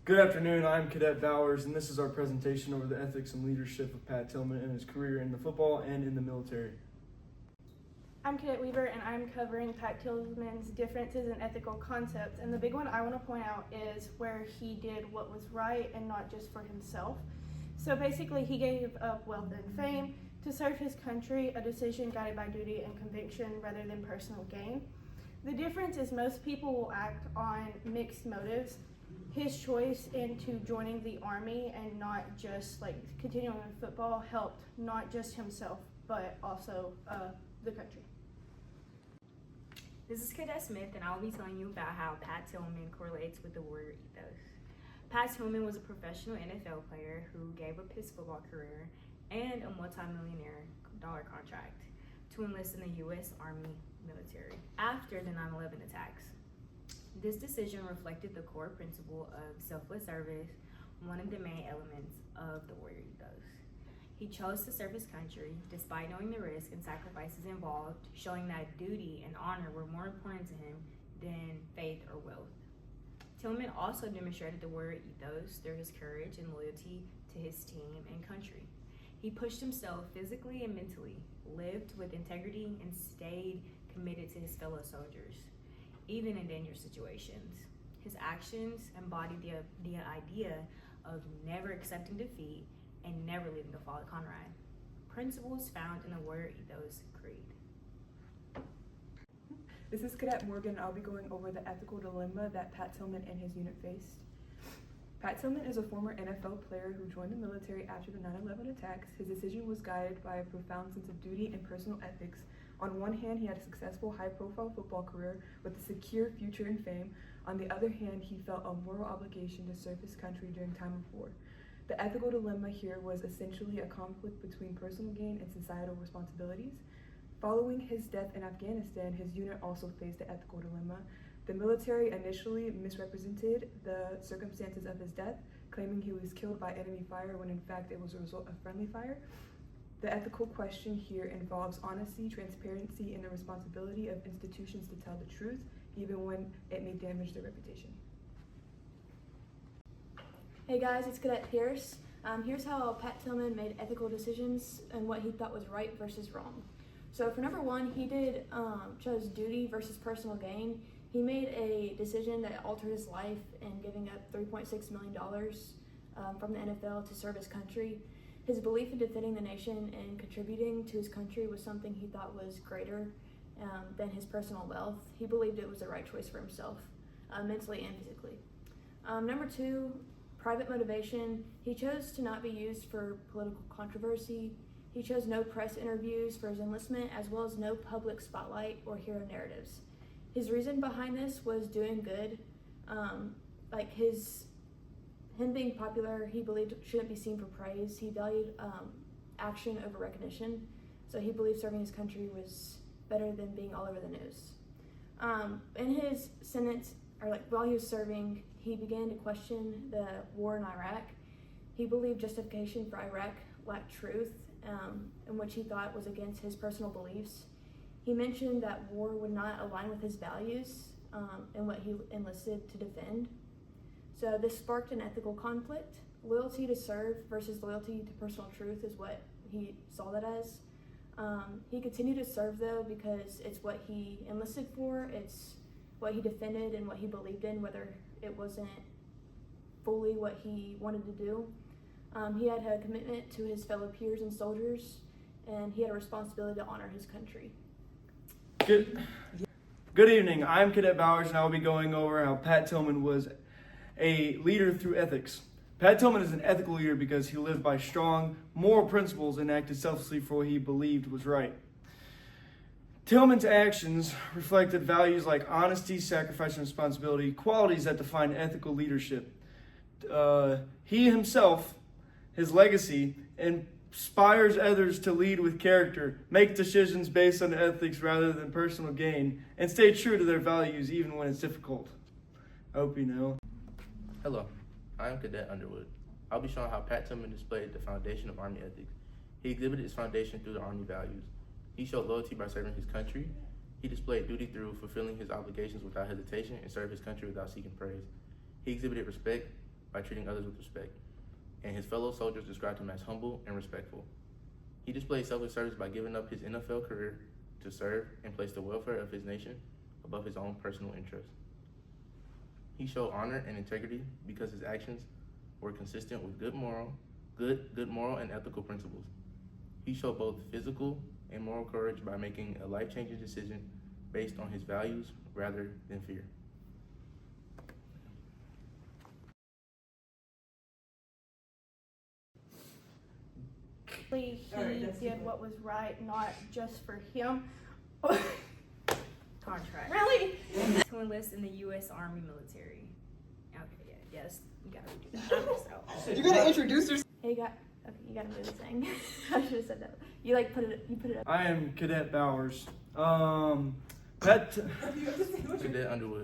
Good afternoon, I'm Cadet Bowers, and this is our presentation over the ethics and leadership of Pat Tillman and his career in the football and in the military. I'm Cadet Weaver, and I'm covering Pat Tillman's differences in ethical concepts. And the big one I want to point out is where he did what was right and not just for himself. So basically, he gave up wealth and fame to serve his country, a decision guided by duty and conviction rather than personal gain. The difference is most people will act on mixed motives. His choice into joining the Army and not just continuing in football helped not just himself, but also the country. This is Cadet Smith, and I'll be telling you about how Pat Tillman correlates with the warrior ethos. Pat Tillman was a professional NFL player who gave up his football career and a multi-millionaire dollar contract to enlist in the U.S. Army military after the 9/11 attacks. This decision reflected the core principle of selfless service, one of the main elements of the warrior ethos. He chose to serve his country despite knowing the risk and sacrifices involved, showing that duty and honor were more important to him than faith or wealth. Tillman also demonstrated the warrior ethos through his courage and loyalty to his team and country. He pushed himself physically and mentally, lived with integrity, and stayed committed to his fellow soldiers, even in dangerous situations. His actions embodied the idea of never accepting defeat and never leaving a fallen comrade, principles found in the warrior ethos creed. This is Cadet Morgan. I'll be going over the ethical dilemma that Pat Tillman and his unit faced. Pat Tillman is a former NFL player who joined the military after the 9/11 attacks. His decision was guided by a profound sense of duty and personal ethics. On one hand, he had a successful, high-profile football career with a secure future and fame. On the other hand, he felt a moral obligation to serve his country during time of war. The ethical dilemma here was essentially a conflict between personal gain and societal responsibilities. Following his death in Afghanistan, his unit also faced the ethical dilemma. The military initially misrepresented the circumstances of his death, claiming he was killed by enemy fire when in fact it was a result of friendly fire. The ethical question here involves honesty, transparency, and the responsibility of institutions to tell the truth, even when it may damage their reputation. Hey guys, it's Cadet Pierce. Here's how Pat Tillman made ethical decisions and what he thought was right versus wrong. So for number one, he chose duty versus personal gain. He made a decision that altered his life in giving up $3.6 million from the NFL to serve his country. His belief in defending the nation and contributing to his country was something he thought was greater than his personal wealth. He believed it was the right choice for himself, mentally and physically. Number two, private motivation. He chose to not be used for political controversy. He chose no press interviews for his enlistment, as well as no public spotlight or hero narratives. His reason behind this was doing good. Him being popular, he believed shouldn't be seen for praise. He valued action over recognition. So he believed serving his country was better than being all over the news. In his sentence, while he was serving, he began to question the war in Iraq. He believed justification for Iraq lacked truth, in which he thought was against his personal beliefs. He mentioned that war would not align with his values and what he enlisted to defend. So this sparked an ethical conflict. Loyalty to serve versus loyalty to personal truth is what he saw that as. He continued to serve though because it's what he enlisted for, it's what he defended and what he believed in, whether it wasn't fully what he wanted to do. He had a commitment to his fellow peers and soldiers, and he had a responsibility to honor his country. Good evening, I'm Cadet Bowers, and I'll be going over how Pat Tillman was a leader through ethics. Pat Tillman is an ethical leader because he lived by strong moral principles and acted selflessly for what he believed was right. Tillman's actions reflected values like honesty, sacrifice, and responsibility, qualities that define ethical leadership. He himself, his legacy, inspires others to lead with character, make decisions based on ethics rather than personal gain, and stay true to their values even when it's difficult. I hope you know. Hello, I am Cadet Underwood. I'll be showing how Pat Tillman displayed the foundation of Army ethics. He exhibited his foundation through the Army values. He showed loyalty by serving his country. He displayed duty through fulfilling his obligations without hesitation and served his country without seeking praise. He exhibited respect by treating others with respect, and his fellow soldiers described him as humble and respectful. He displayed selfless service by giving up his NFL career to serve and place the welfare of his nation above his own personal interests. He showed honor and integrity because his actions were consistent with good moral and ethical principles. He showed both physical and moral courage by making a life-changing decision based on his values rather than fear. He did what was right, not just for him. Contract. Really? To enlist in the U.S. Army military. Okay, yes, you gotta redo that. I messed up. You're gonna introduce yourself. Hey, you gotta do the thing. I should have said that. You put it up. I am Cadet Bowers. Cadet Underwood.